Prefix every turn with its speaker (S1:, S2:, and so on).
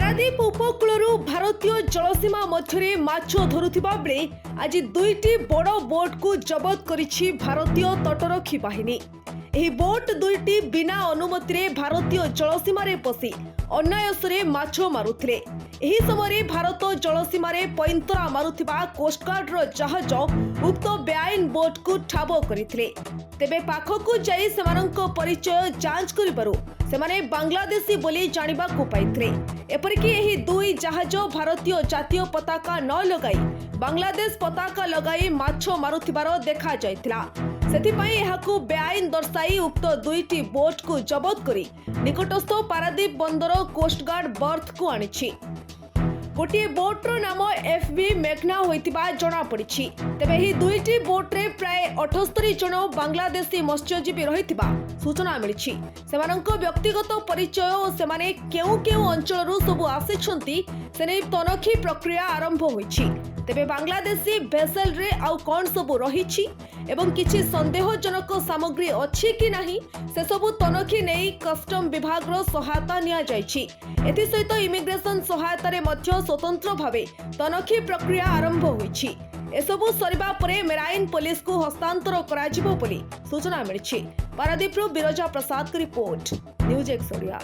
S1: पारादीप उपकूल भारतीय जलसीमा मध्य माछ धरुवा बेले आज दुईटी बड़ बोट को जबत करिछि भारतीय तटरक्षी बाहिनी। ଏହି ବୋଟ୍ ଦୁଇଟି ବିନା ଅନୁମତିରେ ଭାରତୀୟ ଜଳସୀମାରେ ପଶି ଅନାୟାସରେ ମାଛ ମାରୁଥିଲେ। ଏହି ସମୟରେ ଭାରତ ଜଳସୀମାରେ ପଇନ୍ତରା ମାରୁଥିବା କୋଷ୍ଟଗାର୍ଡର ଜାହାଜ ଉକ୍ତ ବେଆଇନ ବୋଟ୍କୁ ଠାବ କରିଥିଲେ। ତେବେ ପାଖକୁ ଯାଇ ସେମାନଙ୍କ ପରିଚୟ ଯାଞ୍ଚ କରିବାରୁ ସେମାନେ ବାଂଲାଦେଶୀ ବୋଲି ଜାଣିବାକୁ ପାଇଥିଲେ। ଏପରିକି ଏହି ଦୁଇ ଜାହାଜ ଭାରତୀୟ ଜାତୀୟ ପତାକା ନ ଲଗାଇ ବାଂଲାଦେଶ ପତାକା ଲଗାଇ ମାଛ ମାରୁଥିବାର ଦେଖାଯାଇଥିଲା। ସେଥିପାଇଁ ଏହାକୁ ବେଆଇନ ଦର୍ଶାଇ ଉକ୍ତ ଦୁଇଟି ବୋଟ୍ को जबत करी निकटस्थ पारादीप बंदर कोस्टगार्ड बर्थ को आनिछि। गोटे बोट्र नाम FV मेघना होइतिबा जणा पड़िछि। तेबे एही दुईटी बोट्रे प्राय 78 जन बांग्लादेशी मत्स्यजीवी रहितिबा सूचना मिलिछि। सेमानंक व्यक्तिगत परिचय और सेमाने केउ केउ अंचलरू सब आसिछंती सेने तनखी प्रक्रिया आरंभ होइछि। तेबे बांग्लादेशी भेसेल रे आउ कोन सब रहिछि एवं किछि संदेहजनक सामग्री अछि कि नाही से सबु तनखी नेई कस्टम विभाग रो सहायता निया जाइछि। एथि सहित इमिग्रेशन सहायता रे मध्य स्वतंत्र भावे तनखी प्रक्रिया आरंभ होइछि। एसबु सरिबा परे मेराइन पुलिस को हस्तांतर कराजिबो बोली सूचना मिलिछि। पारादीप रो बिरजा प्रसाद की रिपोर्ट, न्यूज एक्स ओडिया।